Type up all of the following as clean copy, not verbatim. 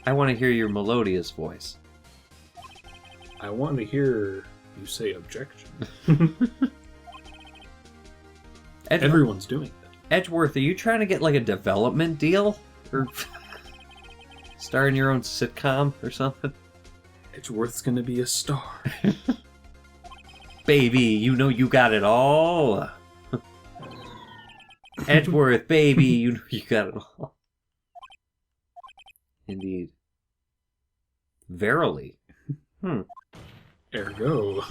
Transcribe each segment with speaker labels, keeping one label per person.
Speaker 1: I want to hear your melodious voice.
Speaker 2: I want to hear you say objection. Everyone's doing it.
Speaker 1: Edgeworth, are you trying to get like a development deal? Or star in your own sitcom or something?
Speaker 2: Edgeworth's gonna be a star.
Speaker 1: Baby, you know you got it all. Edgeworth, baby, you know you got it all. Indeed. Verily.
Speaker 2: Ergo.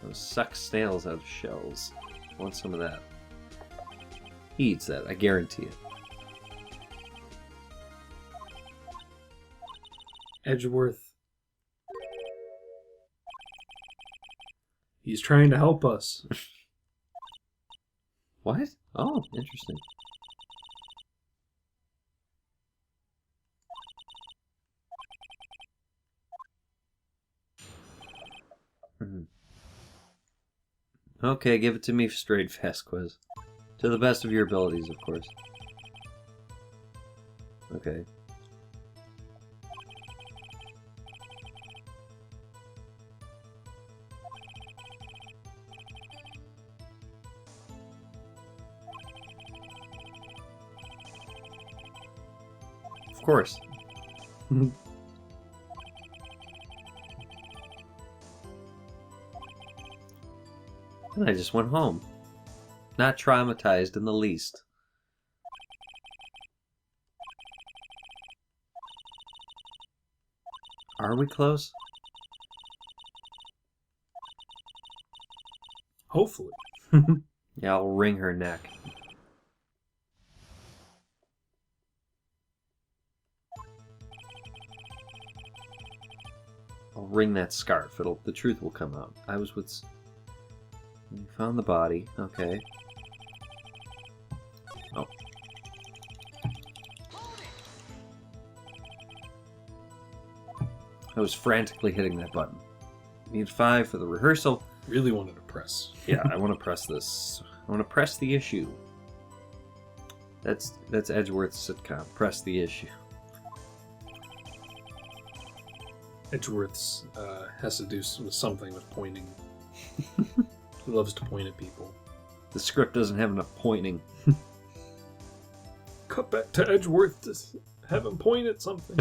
Speaker 1: Those suck snails out of shells. I want some of that. He eats that, I guarantee it.
Speaker 2: Edgeworth. He's trying to help us.
Speaker 1: What? Oh, interesting. Okay, give it to me straight fast quiz. To the best of your abilities, of course. Okay. Of course. And I just went home. Not traumatized in the least. Are we close?
Speaker 2: Hopefully.
Speaker 1: Yeah, I'll wring her neck. I'll wring that scarf. The truth will come out. I was with... You found the body. Okay. Oh. I was frantically hitting that button. Need 5 for the rehearsal.
Speaker 2: Really wanted to press.
Speaker 1: Yeah, I want to press this. I want to press the issue. That's Edgeworth's sitcom. Press the issue.
Speaker 2: Edgeworth's has to do something with pointing. He loves to point at people.
Speaker 1: The script doesn't have enough pointing.
Speaker 2: Cut back to Edgeworth to have him point at something.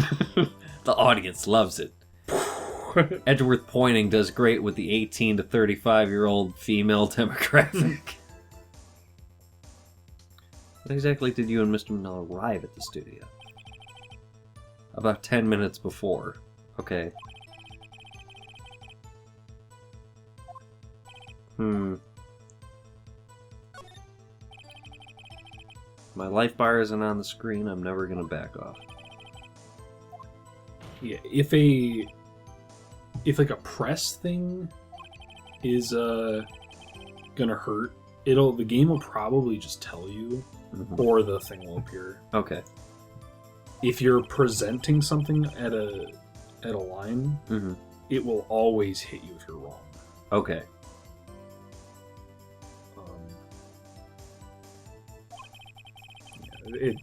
Speaker 1: The audience loves it. Edgeworth pointing does great with the 18 to 35-year-old female demographic. When exactly did you and Mr. Manila arrive at the studio? About 10 minutes before. Okay. My life bar isn't on the screen. I'm never gonna back off.
Speaker 2: Yeah, if like a press thing is gonna hurt, the game will probably just tell you, or the thing will appear.
Speaker 1: Okay.
Speaker 2: If you're presenting something at a line, it will always hit you if you're wrong.
Speaker 1: Okay.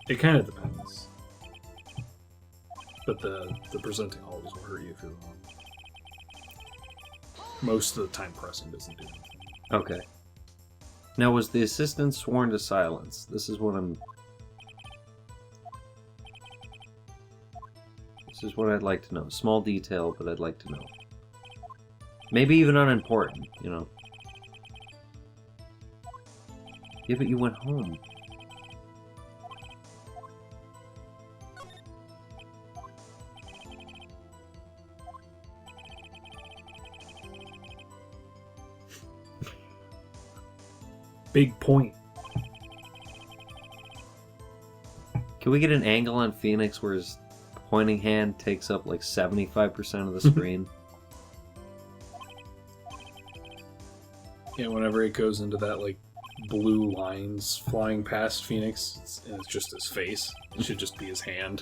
Speaker 2: It kind of depends, but the presenting always will hurt you if you're wrong. Most of the time, pressing doesn't do anything.
Speaker 1: Okay. Now, was the assistant sworn to silence? This is what I'd like to know. Small detail, but I'd like to know. Maybe even unimportant, you know. Yeah, but you went home.
Speaker 2: Big point.
Speaker 1: Can we get an angle on Phoenix where his pointing hand takes up like 75% of the screen?
Speaker 2: Yeah, whenever it goes into that like blue lines flying past Phoenix, and it's just his face. It should just be his hand.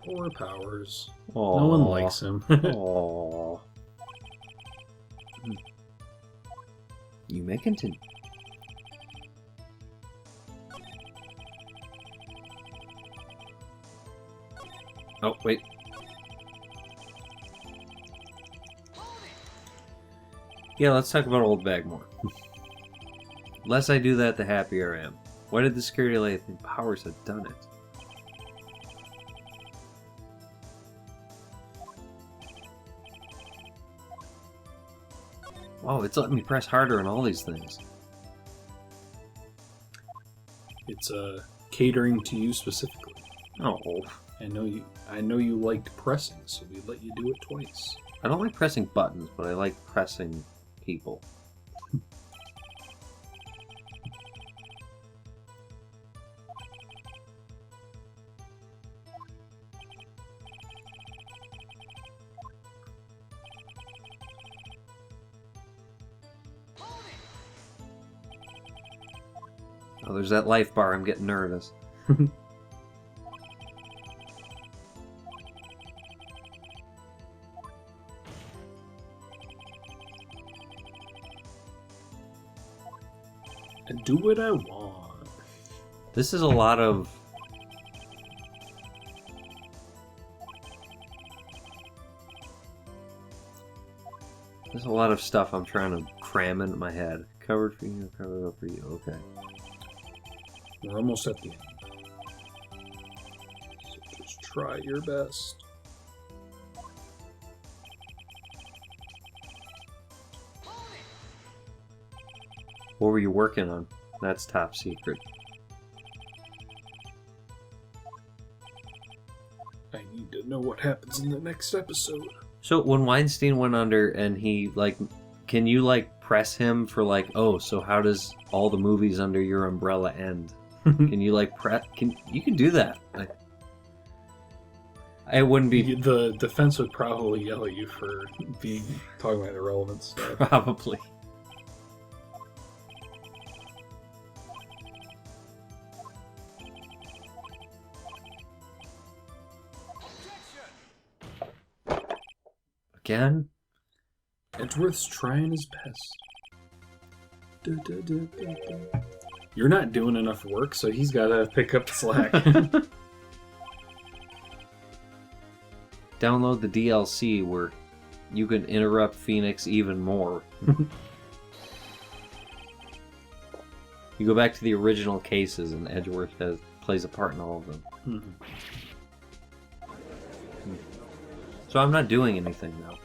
Speaker 2: Poor Powers.
Speaker 1: Aww.
Speaker 2: No one likes him.
Speaker 1: Aww. You may continue. Oh, wait. Yeah, let's talk about Old Bag more. The less I do that, the happier I am. Why did the security lady think Powers had done it? Oh, it's letting me press harder on all these things.
Speaker 2: It's catering to you specifically.
Speaker 1: Oh,
Speaker 2: I know you liked pressing, so we let you do it twice.
Speaker 1: I don't like pressing buttons, but I like pressing people. Oh, there's that life bar. I'm getting nervous.
Speaker 2: And do what I want.
Speaker 1: This is a lot of... There's a lot of stuff I'm trying to cram into my head. Covered for you, covered up for you. Okay.
Speaker 2: We're almost at the end. So just try your best.
Speaker 1: What were you working on? That's top secret.
Speaker 2: I need to know what happens in the next episode.
Speaker 1: So when Weinstein went under and he, like, can you, like, press him for, like, oh, so how does all the movies under your umbrella end? Can you, like, you can do that. I wouldn't be...
Speaker 2: The defense would probably yell at you for talking about irrelevant stuff.
Speaker 1: Probably. Again?
Speaker 2: Edgeworth's trying his best. You're not doing enough work, so he's got to pick up the slack.
Speaker 1: Download the DLC where you can interrupt Phoenix even more. You go back to the original cases and Edgeworth plays a part in all of them. So I'm not doing anything now.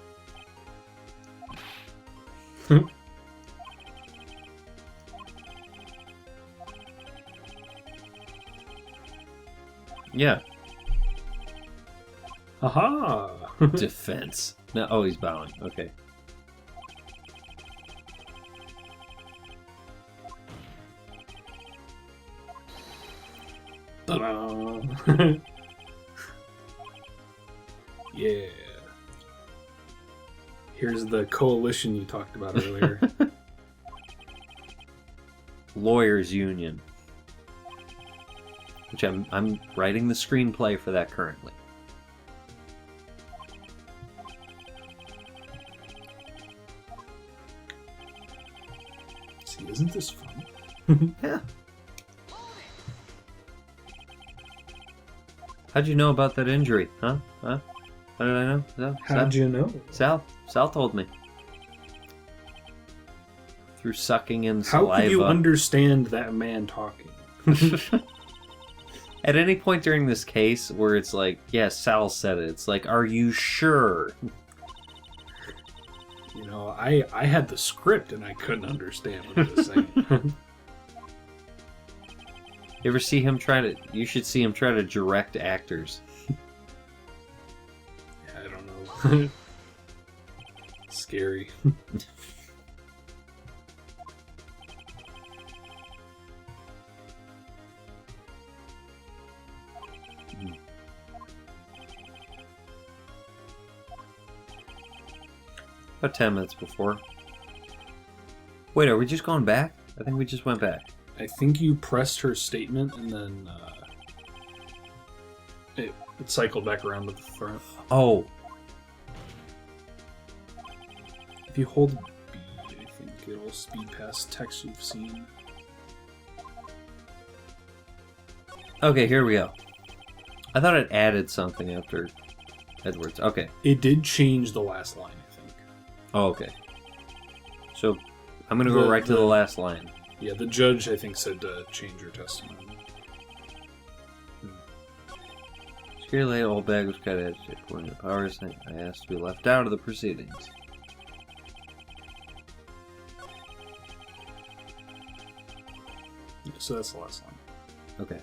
Speaker 1: Yeah.
Speaker 2: Aha!
Speaker 1: Defense. No, oh, he's bowing. Okay.
Speaker 2: Ta-da! Yeah. Here's the coalition you talked about earlier.
Speaker 1: Lawyers Union. Which I'm writing the screenplay for that currently.
Speaker 2: See, isn't this fun?
Speaker 1: Yeah. How'd you know about that injury? Huh? How did I know?
Speaker 2: How'd you know?
Speaker 1: Sal told me. Through sucking in
Speaker 2: How
Speaker 1: saliva.
Speaker 2: could you understand that man talking?
Speaker 1: At any point during this case where it's like, yeah, Sal said it, it's like, are you sure?
Speaker 2: You know, I had the script and I couldn't understand what he was saying.
Speaker 1: You ever see him you should see him try to direct actors.
Speaker 2: I don't know. Scary.
Speaker 1: About 10 minutes before. Wait, are we just going back? I think we just went back.
Speaker 2: I think you pressed her statement and then It cycled back around to the front.
Speaker 1: Oh.
Speaker 2: If you hold B, I think it'll speed past text you've seen.
Speaker 1: Okay, here we go. I thought it added something after Edgeworth. Okay.
Speaker 2: It did change the last line, I think.
Speaker 1: Oh, okay. So, I'm going to go right to the last line.
Speaker 2: Yeah, the judge, I think, said to change your testimony.
Speaker 1: Security late, old bag was cut edge. According to Powers, I asked to be left out of the proceedings.
Speaker 2: So that's the last line.
Speaker 1: Okay.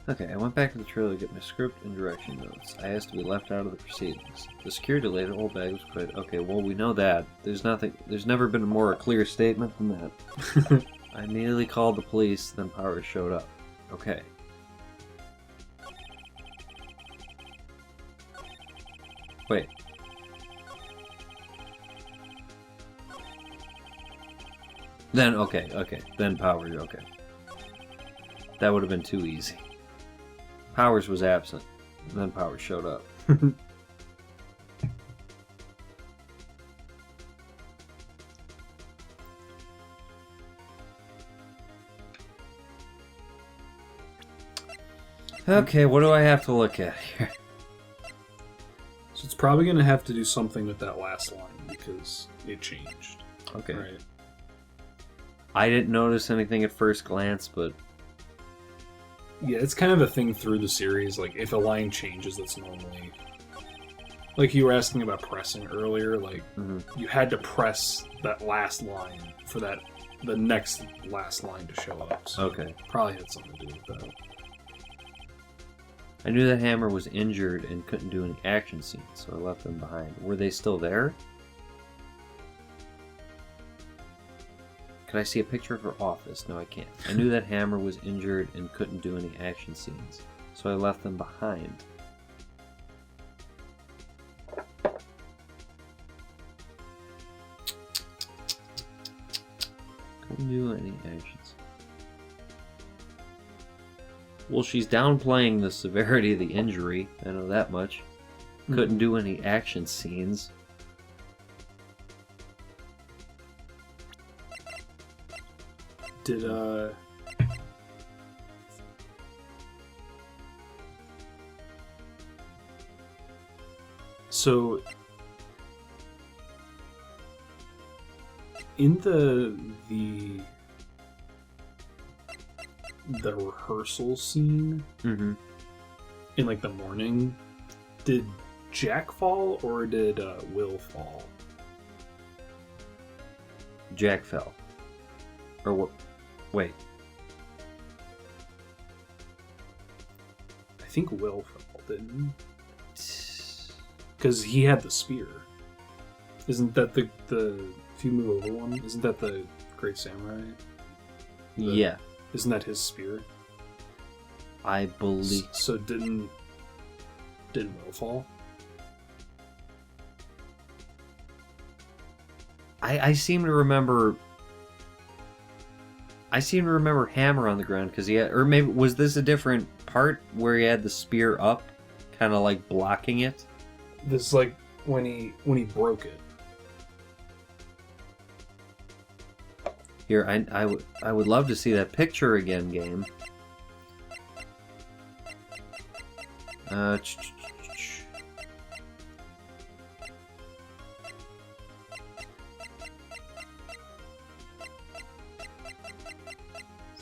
Speaker 1: Okay, I went back to the trailer to get my script and direction notes. I asked to be left out of the proceedings. The security lady, old bag was quite... Okay, well, we know that. There's never been a more clear statement than that. I immediately called the police, then Powers showed up. Okay. Wait. Then, okay. Then Powers, okay. That would have been too easy. Powers was absent, and then Powers showed up. Okay, what do I have to look at here?
Speaker 2: So it's probably going to have to do something with that last line, because it changed.
Speaker 1: Okay.
Speaker 2: Right.
Speaker 1: I didn't notice anything at first glance, but...
Speaker 2: Yeah, it's kind of a thing through the series. Like, if a line changes, that's normally... Like you were asking about pressing earlier, like, you had to press that last line for the next last line to show up. So
Speaker 1: okay.
Speaker 2: Probably had something to do with that.
Speaker 1: I knew that Hammer was injured and couldn't do any action scenes, so I left them behind. Were they still there? Could I see a picture of her office? No, I can't. I knew that Hammer was injured and couldn't do any action scenes, so I left them behind. Couldn't do any actions. Well, she's downplaying the severity of the injury. I know that much. Couldn't do any action scenes.
Speaker 2: Did, So... In the rehearsal scene, in, like, the morning, did Jack fall, or did, Will fall?
Speaker 1: Jack fell. Or what? Wait.
Speaker 2: I think Will fell, didn't he? Because he had the spear. Isn't that the if you move over one, isn't that the Great Samurai?
Speaker 1: Yeah.
Speaker 2: Isn't that his spear?
Speaker 1: I believe...
Speaker 2: So didn't Will fall?
Speaker 1: I seem to remember... Hammer on the ground, because he had... Or maybe, was this a different part where he had the spear up, kind of like blocking it?
Speaker 2: This is like when he broke it.
Speaker 1: Here, I would love to see that picture again, game.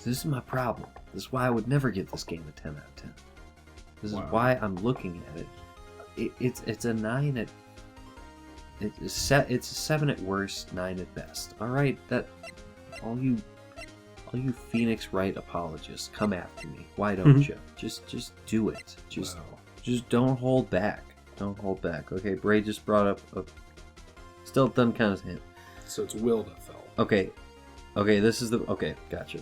Speaker 1: This is my problem. This is why I would never give this game a 10 out of 10. This is why I'm looking at it. It's a 9 at... It's a 7 at worst, 9 at best. Alright, that... All you Phoenix Wright apologists, come after me. Why don't you? Just do it. Just don't hold back. Don't hold back. Okay, Bray just brought up a... Still doesn't count as a hint.
Speaker 2: So it's Will that fell.
Speaker 1: Okay. Okay, this is the... Okay, gotcha.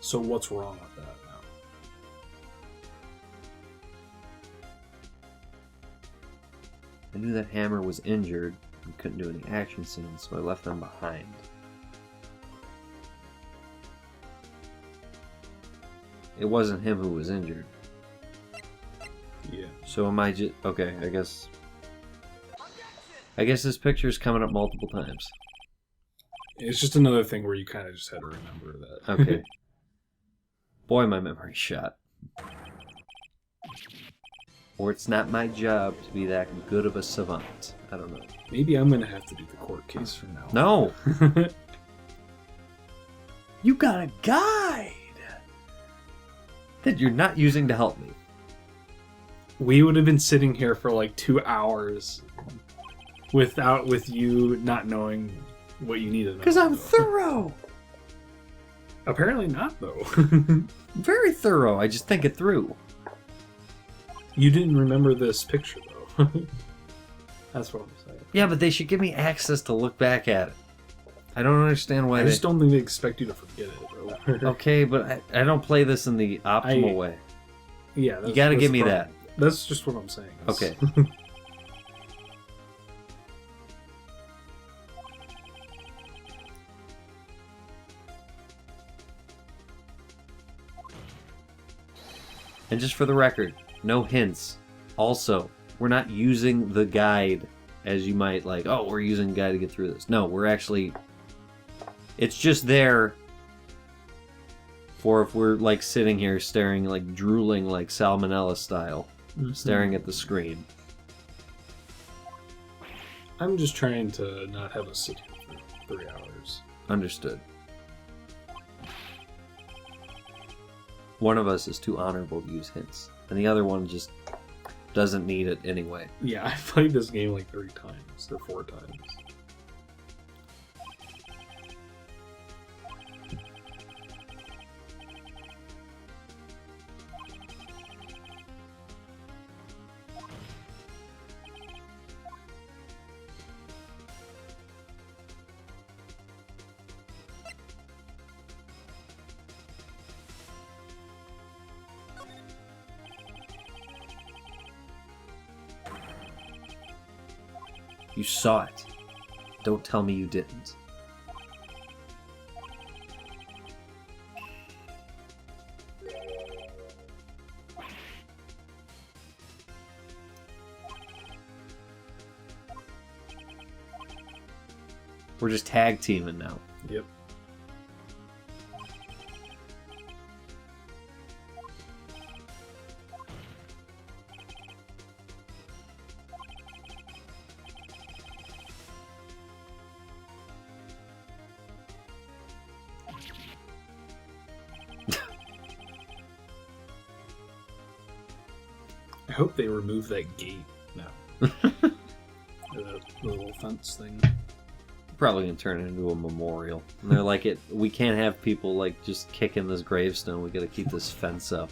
Speaker 2: So what's wrong with that
Speaker 1: I knew that Hammer was injured and couldn't do any action scenes, so I left them behind. It wasn't him who was injured.
Speaker 2: Yeah.
Speaker 1: So am I just... Okay, I guess this picture's coming up multiple times.
Speaker 2: It's just another thing where you kind of just had to remember that.
Speaker 1: Okay. Boy, my memory's shot. Or it's not my job to be that good of a savant. I don't know.
Speaker 2: Maybe I'm going to have to do the court case from now.
Speaker 1: No! You got a guide! That you're not using to help me.
Speaker 2: We would have been sitting here for like 2 hours with you not knowing what you needed.
Speaker 1: Because I'm thorough!
Speaker 2: Apparently not, though.
Speaker 1: Very thorough. I just think it through.
Speaker 2: You didn't remember this picture, though. That's what I'm saying.
Speaker 1: Yeah, but they should give me access to look back at it. I don't understand why
Speaker 2: I just don't think they expect you to forget it, bro.
Speaker 1: Okay, but I don't play this in the optimal way.
Speaker 2: Yeah,
Speaker 1: you gotta give me that.
Speaker 2: That's just what I'm saying.
Speaker 1: Okay. And just for the record, no hints. Also, we're not using the guide as you might like, oh, we're using the guide to get through this. No, we're actually... It's just there for if we're like sitting here staring, like drooling like Salmonella style, staring at the screen.
Speaker 2: I'm just trying to not have us sit here for 3 hours.
Speaker 1: Understood. One of us is too honorable to use hints, and the other one just doesn't need it anyway.
Speaker 2: Yeah, I've played this game like 3 times or 4 times.
Speaker 1: You saw it. Don't tell me you didn't. We're just tag teaming now.
Speaker 2: Yep. I hope they remove that gate now. Or that little fence thing.
Speaker 1: Probably gonna turn it into a memorial. And they're like, we can't have people like just kicking this gravestone. We gotta keep this fence up.